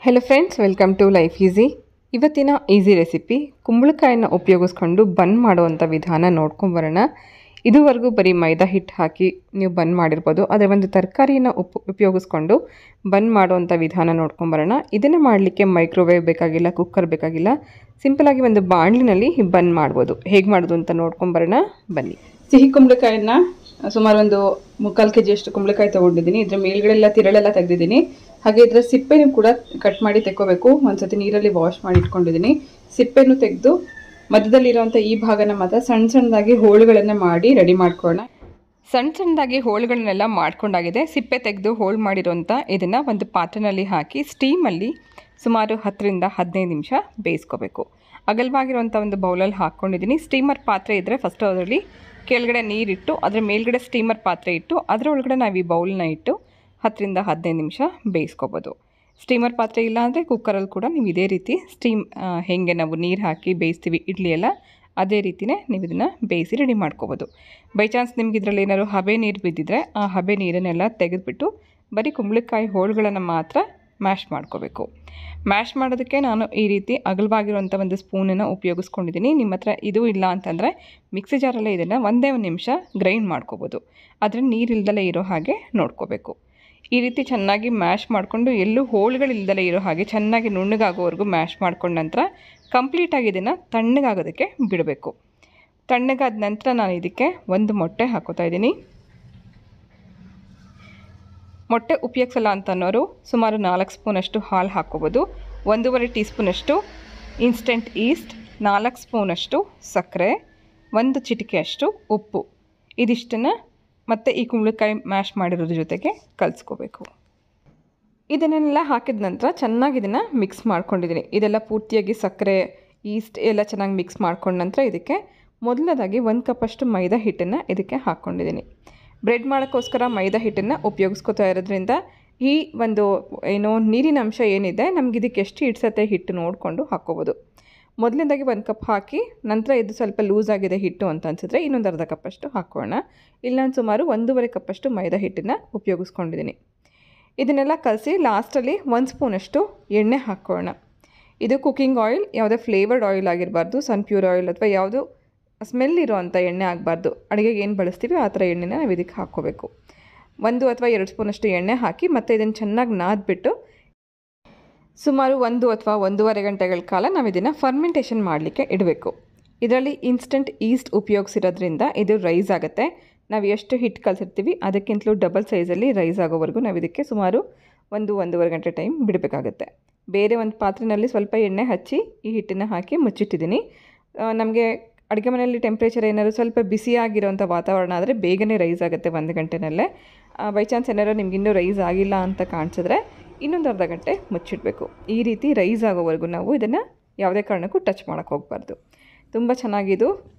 Hello friends, welcome to Life Easy. ಇವತ್ತಿನ easy recipe ಕುಂಬಳಕಾಯಿನ ಉಪಯೋಗಿಸ್ಕೊಂಡು ಬನ್ ಮಾಡುವಂಥ ವಿಧಾನ ನೋಡ್ಕೊಂಬರೋಣ. ಇದುವರೆಗೂ ಬರೀ ಮೈದಾ ಹಿಟ್ಟು ಹಾಕಿ ನೀವು ಬನ್ ಮಾಡಿರ್ಬೋದು, ಆದರೆ ಒಂದು ತರಕಾರಿಯನ್ನು ಉಪಯೋಗಿಸ್ಕೊಂಡು ಬನ್ ಮಾಡುವಂಥ ವಿಧಾನ ನೋಡ್ಕೊಂಬರೋಣ. ಇದನ್ನು ಮಾಡಲಿಕ್ಕೆ ಮೈಕ್ರೋವೇವ್ ಬೇಕಾಗಿಲ್ಲ, ಕುಕ್ಕರ್ ಬೇಕಾಗಿಲ್ಲ. ಸಿಂಪಲಾಗಿ ಒಂದು ಬಾಣಲಿನಲ್ಲಿ ಬನ್ ಮಾಡ್ಬೋದು. ಹೇಗೆ ಮಾಡೋದು ಅಂತ ನೋಡ್ಕೊಂಬರೋಣ ಬನ್ನಿ. ಸಿಹಿ ಕುಂಬಳಕಾಯಿನ ಸುಮಾರು ಒಂದು 3/4 kg ಅಷ್ಟು ಕುಂಬಳಕಾಯಿ ತೊಗೊಂಡಿದ್ದೀನಿ. ಇದರ ಮೇಲ್ಗಡೆ ಎಲ್ಲ ತಿರಳೆಲ್ಲ ತೆಗೆದಿದ್ದೀನಿ. ಹಾಗೆ ಇದರ ಸಿಪ್ಪೆನೂ ಕೂಡ ಕಟ್ ಮಾಡಿ ತೆಕ್ಕೋಬೇಕು. ಒಂದ್ಸತಿ ನೀರಲ್ಲಿ ವಾಶ್ ಮಾಡಿ ಇಟ್ಕೊಂಡಿದ್ದೀನಿ. ಸಿಪ್ಪೆನೂ ತೆಗೆದು ಮಧ್ಯದಲ್ಲಿರುವಂಥ ಈ ಭಾಗನ ಮಾತ್ರ ಸಣ್ಣದಾಗಿ ಹೋಳುಗಳನ್ನು ಮಾಡಿ ರೆಡಿ ಮಾಡ್ಕೊಳ್ಳೋಣ. ಸಣ್ಣದಾಗಿ ಹೋಳುಗಳನ್ನೆಲ್ಲ ಮಾಡ್ಕೊಂಡಾಗಿದೆ. ಸಿಪ್ಪೆ ತೆಗೆದು ಹೋಳು ಮಾಡಿರೋಂಥ ಇದನ್ನು ಒಂದು ಪಾತ್ರೆಯಲ್ಲಿ ಹಾಕಿ ಸ್ಟೀಮಲ್ಲಿ ಸುಮಾರು 10ರಿಂದ 15 ನಿಮಿಷ ಬೇಯಿಸ್ಕೋಬೇಕು. ಅಗಲವಾಗಿರುವಂಥ ಒಂದು ಬೌಲಲ್ಲಿ ಹಾಕ್ಕೊಂಡಿದ್ದೀನಿ. ಸ್ಟೀಮರ್ ಪಾತ್ರೆ ಇದ್ದರೆ ಫಸ್ಟ್ ಅದರಲ್ಲಿ ಕೆಳಗಡೆ ನೀರಿಟ್ಟು ಅದರ ಮೇಲ್ಗಡೆ ಸ್ಟೀಮರ್ ಪಾತ್ರೆ ಇಟ್ಟು ಅದರೊಳಗಡೆ ನಾವು ಈ ಬೌಲ್ನ ಇಟ್ಟು 10ರಿಂದ 15 ನಿಮಿಷ ಬೇಯಿಸ್ಕೋಬೋದು. ಸ್ಟೀಮರ್ ಪಾತ್ರೆ ಇಲ್ಲ ಅಂದರೆ ಕುಕ್ಕರಲ್ಲಿ ಕೂಡ ನೀವು ಇದೇ ರೀತಿ ಹೇಗೆ ನಾವು ನೀರು ಹಾಕಿ ಬೇಯಿಸ್ತೀವಿ ಇಡ್ಲಿ ಎಲ್ಲ, ಅದೇ ರೀತಿಯೇ ನೀವು ಇದನ್ನು ಬೇಯಿಸಿ ರೆಡಿ ಮಾಡ್ಕೋಬೋದು. ಬೈ ಚಾನ್ಸ್ ನಿಮ್ಗೆ ಇದರಲ್ಲಿ ಏನಾದ್ರು ಹಬೆ ನೀರು ಬಿದ್ದಿದ್ರೆ ಆ ಹಬೆ ನೀರನ್ನೆಲ್ಲ ತೆಗೆದುಬಿಟ್ಟು ಬರೀ ಕುಂಬಳಕಾಯಿ ಹೋಳುಗಳನ್ನು ಮಾತ್ರ ಮ್ಯಾಶ್ ಮಾಡ್ಕೋಬೇಕು. ಮ್ಯಾಶ್ ಮಾಡೋದಕ್ಕೆ ನಾನು ಈ ರೀತಿ ಅಗಲವಾಗಿರುವಂಥ ಒಂದು ಸ್ಪೂನನ್ನು ಉಪಯೋಗಿಸ್ಕೊಂಡಿದ್ದೀನಿ. ನಿಮ್ಮ ಹತ್ರ ಇದು ಇಲ್ಲ ಅಂತಂದರೆ ಮಿಕ್ಸಿ ಜಾರಲ್ಲೇ ಇದನ್ನು ಒಂದೇ ಒಂದು ನಿಮಿಷ ಗ್ರೈಂಡ್ ಮಾಡ್ಕೋಬೋದು. ಆದರೆ ನೀರಿಲ್ದಲೇ ಇರೋ ಹಾಗೆ ನೋಡ್ಕೋಬೇಕು. ಈ ರೀತಿ ಚೆನ್ನಾಗಿ ಮ್ಯಾಶ್ ಮಾಡಿಕೊಂಡು ಎಲ್ಲೂ ಹೋಳುಗಳಿಲ್ದಲೇ ಇರೋ ಹಾಗೆ ಚೆನ್ನಾಗಿ ನುಣ್ಣಗಾಗೋವರೆಗೂ ಮ್ಯಾಶ್ ಮಾಡ್ಕೊಂಡ ನಂತರ ಕಂಪ್ಲೀಟಾಗಿ ಇದನ್ನು ತಣ್ಣಗಾಗೋದಕ್ಕೆ ಬಿಡಬೇಕು. ತಣ್ಣಗಾದ ನಂತರ ನಾನು ಇದಕ್ಕೆ ಒಂದು ಮೊಟ್ಟೆ ಹಾಕೋತಾ ಇದ್ದೀನಿ. ಮೊಟ್ಟೆ ಉಪಯೋಗಿಸಲ್ಲ ಅಂತ ಅನ್ನೋರು ಸುಮಾರು 4 ಸ್ಪೂನಷ್ಟು ಹಾಲು ಹಾಕ್ಕೋಬೋದು. 1.5 ಟೀ ಸ್ಪೂನಷ್ಟು ಇನ್ಸ್ಟೆಂಟ್ ಈಸ್ಟ್, 4 ಸ್ಪೂನಷ್ಟು ಸಕ್ಕರೆ, 1 ಚಿಟಿಕೆಯಷ್ಟು ಉಪ್ಪು, ಇದಿಷ್ಟನ್ನು ಮತ್ತು ಈ ಕುಂಬಳಕಾಯಿ ಮ್ಯಾಶ್ ಮಾಡಿರೋದ್ರ ಜೊತೆಗೆ ಕಲಿಸ್ಕೋಬೇಕು. ಇದನ್ನೆಲ್ಲ ಹಾಕಿದ ನಂತರ ಚೆನ್ನಾಗಿ ಇದನ್ನು ಮಿಕ್ಸ್ ಮಾಡ್ಕೊಂಡಿದ್ದೀನಿ. ಇದೆಲ್ಲ ಪೂರ್ತಿಯಾಗಿ ಸಕ್ಕರೆ ಈಸ್ಟ್ ಎಲ್ಲ ಚೆನ್ನಾಗಿ ಮಿಕ್ಸ್ ಮಾಡ್ಕೊಂಡ ನಂತರ ಇದಕ್ಕೆ ಮೊದಲನೇದಾಗಿ 1 ಕಪ್ಪಷ್ಟು ಮೈದಾ ಹಿಟ್ಟನ್ನು ಇದಕ್ಕೆ ಹಾಕ್ಕೊಂಡಿದ್ದೀನಿ. ಬ್ರೆಡ್ ಮಾಡೋಕ್ಕೋಸ್ಕರ ಮೈದಾ ಹಿಟ್ಟನ್ನು ಉಪಯೋಗಿಸ್ಕೊತಾ ಇರೋದ್ರಿಂದ ಈ ಒಂದು ನೀರಿನ ಅಂಶ ಏನಿದೆ ನಮ್ಗೆ ಇದಕ್ಕೆ ಎಷ್ಟು ಹಿಡ್ಸತ್ತೆ ಹಿಟ್ಟು ನೋಡಿಕೊಂಡು ಹಾಕ್ಕೋಬೋದು. ಮೊದಲನೇದಾಗಿ 1 ಕಪ್ ಹಾಕಿ ನಂತರ ಇದು ಸ್ವಲ್ಪ ಲೂಸ್ ಆಗಿದೆ ಹಿಟ್ಟು ಅಂತ ಅನಿಸಿದ್ರೆ ಇನ್ನೊಂದು ಅರ್ಧ ಕಪ್ಪಷ್ಟು ಹಾಕ್ಕೊಳ್ಳೋಣ. ಇಲ್ಲಿ ನಾನು ಸುಮಾರು 1.5 ಕಪ್ಪಷ್ಟು ಮೈದಾ ಹಿಟ್ಟನ್ನು ಉಪಯೋಗಿಸ್ಕೊಂಡಿದ್ದೀನಿ. ಇದನ್ನೆಲ್ಲ ಕಲಸಿ ಲಾಸ್ಟಲ್ಲಿ 1 ಸ್ಪೂನಷ್ಟು ಎಣ್ಣೆ ಹಾಕ್ಕೊಳ್ಳೋಣ. ಇದು ಕುಕ್ಕಿಂಗ್ ಆಯಿಲ್, ಯಾವುದೇ ಫ್ಲೇವರ್ಡ್ ಆಯಿಲ್ ಆಗಿರಬಾರ್ದು, ಸನ್ಪ್ಯೂರ್ ಆಯಿಲ್ ಅಥವಾ ಯಾವುದು ಸ್ಮೆಲ್ ಇರೋವಂಥ ಎಣ್ಣೆ ಆಗಬಾರ್ದು. ಅಡುಗೆಗೆ ಏನು ಬಳಸ್ತೀವಿ ಆ ಥರ ಎಣ್ಣೆನ ನಾವು ಇದಕ್ಕೆ ಹಾಕ್ಕೋಬೇಕು. 1 ಅಥವಾ 2 ಸ್ಪೂನಷ್ಟು ಎಣ್ಣೆ ಹಾಕಿ ಮತ್ತು ಇದನ್ನು ಚೆನ್ನಾಗಿ ನಾದ್ಬಿಟ್ಟು ಸುಮಾರು 1 ಅಥವಾ 1.5 ಗಂಟೆಗಳ ಕಾಲ ನಾವು ಇದನ್ನು ಫರ್ಮೆಂಟೇಷನ್ ಮಾಡಲಿಕ್ಕೆ ಇಡಬೇಕು. ಇದರಲ್ಲಿ ಇನ್ಸ್ಟೆಂಟ್ ಈಸ್ಟ್ ಉಪಯೋಗಿಸಿರೋದ್ರಿಂದ ಇದು ರೈಸ್ ಆಗುತ್ತೆ. ನಾವು ಎಷ್ಟು ಹಿಟ್ಟು ಕಲಸಿರ್ತೀವಿ ಅದಕ್ಕಿಂತಲೂ ಡಬಲ್ ಸೈಜಲ್ಲಿ ರೈಸ್ ಆಗೋವರೆಗೂ ನಾವು ಇದಕ್ಕೆ ಸುಮಾರು 1-1.5 ಗಂಟೆ ಟೈಮ್ ಬಿಡಬೇಕಾಗುತ್ತೆ. ಬೇರೆ ಒಂದು ಪಾತ್ರೆಯಲ್ಲಿ ಸ್ವಲ್ಪ ಎಣ್ಣೆ ಹಚ್ಚಿ ಈ ಹಿಟ್ಟನ್ನು ಹಾಕಿ ಮುಚ್ಚಿಟ್ಟಿದ್ದೀನಿ. ನಮಗೆ ಅಡುಗೆ ಮನೆಯಲ್ಲಿ ಟೆಂಪ್ರೇಚರ್ ಏನಾದರೂ ಸ್ವಲ್ಪ ಬಿಸಿಯಾಗಿರೋಂಥ ವಾತಾವರಣ ಆದರೆ ಬೇಗನೆ ರೈಸ್ ಆಗುತ್ತೆ 1 ಗಂಟೆನಲ್ಲೇ. ಬೈ ಚಾನ್ಸ್ ಏನಾದ್ರು ನಿಮ್ಗೆ ಇನ್ನೂ ರೈಸ್ ಆಗಿಲ್ಲ ಅಂತ ಕಾಣಿಸಿದ್ರೆ ಇನ್ನೊಂದು ಅರ್ಧ ಗಂಟೆ ಮುಚ್ಚಿಡಬೇಕು. ಈ ರೀತಿ ರೈಸ್ ಆಗೋವರೆಗೂ ನಾವು ಇದನ್ನು ಯಾವುದೇ ಕಾರಣಕ್ಕೂ ಟಚ್ ಮಾಡೋಕ್ಕೆ ಹೋಗಬಾರ್ದು. ತುಂಬ ಚೆನ್ನಾಗಿದು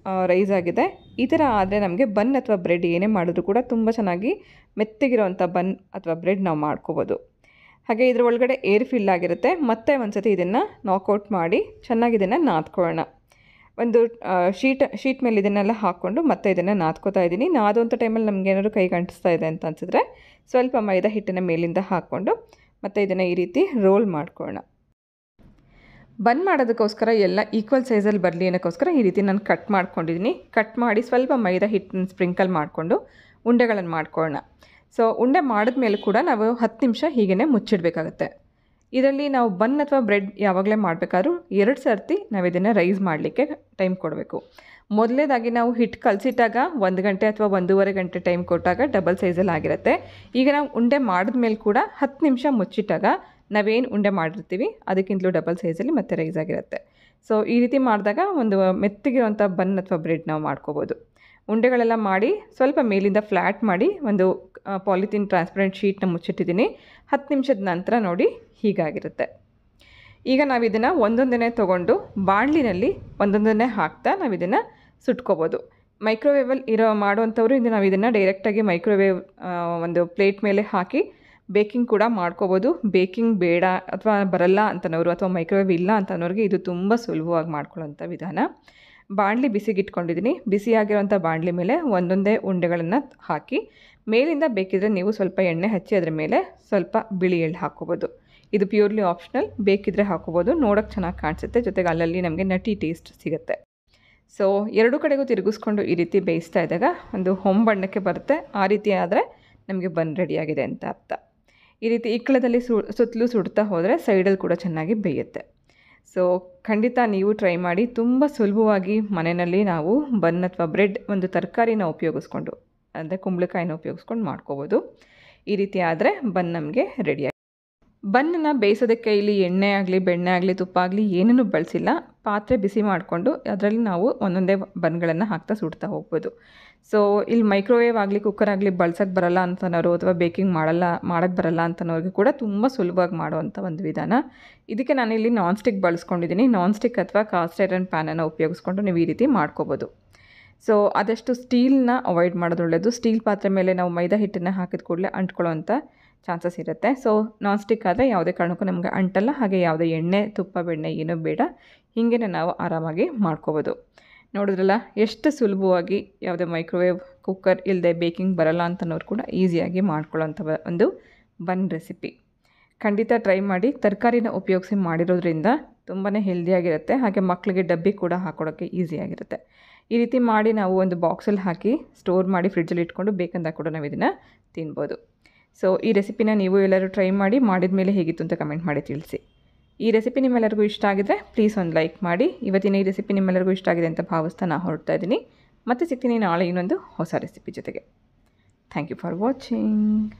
ರೈಸ್ ಆಗಿದೆ. ಈ ಥರ ಆದರೆ ನಮಗೆ ಬನ್ ಅಥವಾ ಬ್ರೆಡ್ ಏನೇ ಮಾಡಿದ್ರೂ ಕೂಡ ತುಂಬ ಚೆನ್ನಾಗಿ ಮೆತ್ತಗಿರೋವಂಥ ಬನ್ ಅಥವಾ ಬ್ರೆಡ್ ನಾವು ಮಾಡ್ಕೋಬೋದು. ಹಾಗೆ ಇದ್ರ ಒಳಗಡೆ ಏರ್ ಫಿಲ್ ಆಗಿರುತ್ತೆ. ಮತ್ತೆ ಒಂದು ಸತಿ ಇದನ್ನು ನಾಕೌಟ್ ಮಾಡಿ ಚೆನ್ನಾಗಿ ಇದನ್ನು ನಾದ್ಕೊಳ್ಳೋಣ. ಒಂದು ಶೀಟ್ ಮೇಲೆ ಇದನ್ನೆಲ್ಲ ಹಾಕ್ಕೊಂಡು ಮತ್ತೆ ಇದನ್ನು ನಾದ್ಕೋತಾ ಇದ್ದೀನಿ. ನಾದುವಂಥ ಟೈಮಲ್ಲಿ ನಮ್ಗೆ ಏನಾದ್ರು ಕೈಗೆ ಅಂಟಿಸ್ತಾ ಇದೆ ಅಂತ ಅನಿಸಿದ್ರೆ ಸ್ವಲ್ಪ ಮೈದಾ ಹಿಟ್ಟನ್ನು ಮೇಲಿಂದ ಹಾಕ್ಕೊಂಡು ಮತ್ತು ಇದನ್ನು ಈ ರೀತಿ ರೋಲ್ ಮಾಡ್ಕೊಳ್ಳೋಣ. ಬನ್ ಮಾಡೋದಕ್ಕೋಸ್ಕರ ಎಲ್ಲ ಈಕ್ವಲ್ ಸೈಜಲ್ಲಿ ಬರಲಿ ಅನ್ನೋಕ್ಕೋಸ್ಕರ ಈ ರೀತಿ ನಾನು ಕಟ್ ಮಾಡ್ಕೊಂಡಿದ್ದೀನಿ. ಕಟ್ ಮಾಡಿ ಸ್ವಲ್ಪ ಮೈದಾ ಹಿಟ್ಟನ್ನು ಸ್ಪ್ರಿಂಕಲ್ ಮಾಡಿಕೊಂಡು ಉಂಡೆಗಳನ್ನು ಮಾಡ್ಕೊಳ್ಳೋಣ. ಸೊ ಉಂಡೆ ಮಾಡಿದ್ಮೇಲೆ ಕೂಡ ನಾವು 10 ನಿಮಿಷ ಹೀಗೇ ಮುಚ್ಚಿಡಬೇಕಾಗತ್ತೆ. ಇದರಲ್ಲಿ ನಾವು ಬನ್ ಅಥವಾ ಬ್ರೆಡ್ ಯಾವಾಗಲೇ ಮಾಡಬೇಕಾದ್ರೂ 2 ಸರ್ತಿ ನಾವು ಇದನ್ನು ರೈಸ್ ಮಾಡಲಿಕ್ಕೆ ಟೈಮ್ ಕೊಡಬೇಕು. ಮೊದಲನೇದಾಗಿ ನಾವು ಹಿಟ್ಟು ಕಲಸಿಟ್ಟಾಗ 1 ಗಂಟೆ ಅಥವಾ 1.5 ಗಂಟೆ ಟೈಮ್ ಕೊಟ್ಟಾಗ ಡಬಲ್ ಸೈಜಲ್ಲಿ ಆಗಿರುತ್ತೆ. ಈಗ ನಾವು ಉಂಡೆ ಮಾಡಿದ್ಮೇಲೆ ಕೂಡ 10 ನಿಮಿಷ ಮುಚ್ಚಿಟ್ಟಾಗ ನಾವೇನು ಉಂಡೆ ಮಾಡಿರ್ತೀವಿ ಅದಕ್ಕಿಂತಲೂ ಡಬಲ್ ಸೈಜಲ್ಲಿ ಮತ್ತೆ ರೈಸ್ ಆಗಿರುತ್ತೆ. ಸೊ ಈ ರೀತಿ ಮಾಡಿದಾಗ ಒಂದು ಮೆತ್ತಗಿರುವಂಥ ಬನ್ ಅಥವಾ ಬ್ರೆಡ್ ನಾವು ಮಾಡ್ಕೋಬೋದು. ಉಂಡೆಗಳೆಲ್ಲ ಮಾಡಿ ಸ್ವಲ್ಪ ಮೇಲಿಂದ ಫ್ಲ್ಯಾಟ್ ಮಾಡಿ ಒಂದು ಪಾಲಿಥೀನ್ ಟ್ರಾನ್ಸ್ಪರೆಂಟ್ ಶೀಟ್ನ ಮುಚ್ಚಿಟ್ಟಿದ್ದೀನಿ. 10 ನಿಮಿಷದ ನಂತರ ನೋಡಿ ಹೀಗಾಗಿರುತ್ತೆ. ಈಗ ನಾವು ಇದನ್ನು ಒಂದೊಂದೇ ತೊಗೊಂಡು ಬಾಣಲಿನಲ್ಲಿ ಒಂದೊಂದನ್ನೇ ಹಾಕ್ತಾ ನಾವು ಇದನ್ನು ಸುಟ್ಕೋಬೋದು. ಮೈಕ್ರೋವೇವಲ್ಲಿ ಮಾಡುವಂಥವ್ರು ನಾವು ಇದನ್ನು ಡೈರೆಕ್ಟಾಗಿ ಮೈಕ್ರೋವೇವ್ ಒಂದು ಪ್ಲೇಟ್ ಮೇಲೆ ಹಾಕಿ ಬೇಕಿಂಗ್ ಕೂಡ ಮಾಡ್ಕೋಬೋದು. ಬೇಕಿಂಗ್ ಬೇಡ ಅಥವಾ ಬರಲ್ಲ ಅಂತನೋರು ಅಥವಾ ಮೈಕ್ರೋವೇವ್ ಇಲ್ಲ ಅಂತನೋರಿಗೆ ಇದು ತುಂಬ ಸುಲಭವಾಗಿ ಮಾಡ್ಕೊಳ್ಳೋಂಥ ವಿಧಾನ. ಬಾಣಲಿ ಬಿಸಿಗಿಟ್ಕೊಂಡಿದ್ದೀನಿ. ಬಿಸಿಯಾಗಿರೋಂಥ ಬಾಣಲಿ ಮೇಲೆ ಒಂದೊಂದೇ ಉಂಡೆಗಳನ್ನು ಹಾಕಿ ಮೇಲಿಂದ ಬೇಕಿದ್ರೆ ನೀವು ಸ್ವಲ್ಪ ಎಣ್ಣೆ ಹಚ್ಚಿ ಅದರ ಮೇಲೆ ಸ್ವಲ್ಪ ಬಿಳಿ ಎಳ್ಳು ಹಾಕ್ಕೋಬೋದು. ಇದು ಪ್ಯೂರ್ಲಿ ಆಪ್ಷನಲ್, ಬೇಕಿದ್ದರೆ ಹಾಕೋಬೋದು. ನೋಡೋಕ್ಕೆ ಚೆನ್ನಾಗಿ ಕಾಣಿಸುತ್ತೆ, ಜೊತೆಗೆ ಅಲ್ಲಲ್ಲಿ ನಮಗೆ ನಟಿ ಟೇಸ್ಟ್ ಸಿಗುತ್ತೆ. ಸೊ ಎರಡೂ ಕಡೆಗೂ ತಿರುಗಿಸ್ಕೊಂಡು ಈ ರೀತಿ ಬೇಯಿಸ್ತಾ ಇದ್ದಾಗ ಒಂದು ಹೊಂಬಣ್ಣಕ್ಕೆ ಬರುತ್ತೆ. ಆ ರೀತಿ ಆದರೆ ನಮಗೆ ಬನ್ ರೆಡಿಯಾಗಿದೆ ಅಂತ ಅರ್ಥ. ಈ ರೀತಿ ಇಕ್ಕಳದಲ್ಲಿ ಸುತ್ತಲೂ ಸುಡ್ತಾ ಹೋದರೆ ಸೈಡಲ್ಲಿ ಕೂಡ ಚೆನ್ನಾಗಿ ಬೇಯುತ್ತೆ. ಸೊ ಖಂಡಿತ ನೀವು ಟ್ರೈ ಮಾಡಿ. ತುಂಬ ಸುಲಭವಾಗಿ ಮನೆಯಲ್ಲಿ ನಾವು ಬನ್ ಅಥವಾ ಬ್ರೆಡ್ ಒಂದು ತರಕಾರಿನ ಉಪಯೋಗಿಸ್ಕೊಂಡು, ಅಂದರೆ ಕುಂಬಳಕಾಯಿನ ಉಪಯೋಗಿಸ್ಕೊಂಡು ಮಾಡ್ಕೋಬೋದು. ಈ ರೀತಿ ಆದರೆ ಬನ್ ನಮಗೆ ರೆಡಿಯಾಗಿ. ಬನ್ನನ್ನು ಬೇಯಿಸೋದಕ್ಕೆ ಇಲ್ಲಿ ಎಣ್ಣೆ ಆಗಲಿ, ಬೆಣ್ಣೆ ಆಗಲಿ, ತುಪ್ಪ ಆಗಲಿ ಏನನ್ನೂ ಬಳಸಿಲ್ಲ. ಪಾತ್ರೆ ಬಿಸಿ ಮಾಡಿಕೊಂಡು ಅದರಲ್ಲಿ ನಾವು ಒಂದೊಂದೇ ಬನ್ಗಳನ್ನು ಹಾಕ್ತಾ ಸುಡ್ತಾ ಹೋಗ್ಬೋದು. ಸೊ ಇಲ್ಲಿ ಮೈಕ್ರೋವೇವ್ ಆಗಲಿ, ಕುಕ್ಕರ್ ಆಗಲಿ ಬಳಸೋಕ್ಕೆ ಬರಲ್ಲ ಅಂತನೋರು ಅಥವಾ ಬೇಕಿಂಗ್ ಮಾಡೋಕ್ಕೆ ಬರಲ್ಲ ಅಂತನೋರಿಗೆ ಕೂಡ ತುಂಬ ಸುಲಭವಾಗಿ ಮಾಡುವಂಥ ಒಂದು ವಿಧಾನ. ಇದಕ್ಕೆ ನಾನಿಲ್ಲಿ ನಾನ್ ಸ್ಟಿಕ್ ಬಳಸ್ಕೊಂಡಿದ್ದೀನಿ. ನಾನ್ ಸ್ಟಿಕ್ ಅಥವಾ ಕಾಸ್ಟ್ ಐರನ್ ಪ್ಯಾನನ್ನು ಉಪಯೋಗಿಸ್ಕೊಂಡು ನೀವು ಈ ರೀತಿ ಮಾಡ್ಕೋಬೋದು. ಸೊ ಆದಷ್ಟು ಸ್ಟೀಲ್ನ ಅವಾಯ್ಡ್ ಮಾಡೋದು ಒಳ್ಳೆಯದು. ಸ್ಟೀಲ್ ಪಾತ್ರೆ ಮೇಲೆ ನಾವು ಮೈದಾ ಹಿಟ್ಟನ್ನು ಹಾಕಿದ ಕೂಡಲೇ ಅಂಟ್ಕೊಳ್ಳೋವಂಥ ಚಾನ್ಸಸ್ ಇರುತ್ತೆ. ಸೊ ನಾನ್ ಸ್ಟಿಕ್ ಆದರೆ ಯಾವುದೇ ಕಾರಣಕ್ಕೂ ನಮಗೆ ಅಂಟಲ್ಲ, ಹಾಗೆ ಯಾವುದೇ ಎಣ್ಣೆ, ತುಪ್ಪ, ಬೆಣ್ಣೆ ಏನೂ ಬೇಡ. ಹೀಗೆ ನಾವು ಆರಾಮಾಗಿ ಮಾಡ್ಕೋಬೋದು. ನೋಡಿದ್ರಲ್ಲ ಎಷ್ಟು ಸುಲಭವಾಗಿ, ಯಾವುದೇ ಮೈಕ್ರೋವೇವ್, ಕುಕ್ಕರ್ ಇಲ್ಲದೆ ಬೇಕಿಂಗ್ ಬರಲ್ಲ ಅಂತನೋರು ಕೂಡ ಈಸಿಯಾಗಿ ಮಾಡ್ಕೊಳ್ಳೋಂಥ ಒಂದು ಬನ್ ರೆಸಿಪಿ. ಖಂಡಿತ ಟ್ರೈ ಮಾಡಿ. ತರಕಾರಿನ ಉಪಯೋಗಿಸಿ ಮಾಡಿರೋದ್ರಿಂದ ತುಂಬಾ ಹೆಲ್ದಿಯಾಗಿರುತ್ತೆ, ಹಾಗೆ ಮಕ್ಕಳಿಗೆ ಡಬ್ಬಿ ಕೂಡ ಹಾಕೊಳ್ಳೋಕ್ಕೆ ಈಸಿಯಾಗಿರುತ್ತೆ. ಈ ರೀತಿ ಮಾಡಿ ನಾವು ಒಂದು ಬಾಕ್ಸಲ್ಲಿ ಹಾಕಿ ಸ್ಟೋರ್ ಮಾಡಿ ಫ್ರಿಡ್ಜಲ್ಲಿ ಇಟ್ಕೊಂಡು ಬೇಕಂದಾಗ ಕೂಡ ನಾವು ಇದನ್ನು ತಿನ್ಬೋದು. ಸೊ ಈ ರೆಸಿಪಿನ ನೀವು ಎಲ್ಲರೂ ಟ್ರೈ ಮಾಡಿ, ಮಾಡಿದ ಮೇಲೆ ಹೇಗಿತ್ತು ಅಂತ ಕಮೆಂಟ್ ಮಾಡಿ ತಿಳಿಸಿ. ಈ ರೆಸಿಪಿ ನಿಮ್ಮೆಲ್ಲರಿಗೂ ಇಷ್ಟ ಆಗಿದ್ರೆ ಪ್ಲೀಸ್ ಒಂದು ಲೈಕ್ ಮಾಡಿ. ಇವತ್ತಿನ ಈ ರೆಸಿಪಿ ನಿಮ್ಮೆಲ್ಲರಿಗೂ ಇಷ್ಟ ಆಗಿದೆ ಅಂತ ಭಾವಿಸ್ತಾ ನಾನು ಹೊರಡ್ತಾ ಇದ್ದೀನಿ. ಮತ್ತೆ ಸಿಗ್ತೀನಿ ನಾಳೆ ಇನ್ನೊಂದು ಹೊಸ ರೆಸಿಪಿ ಜೊತೆಗೆ. Thank you for watching.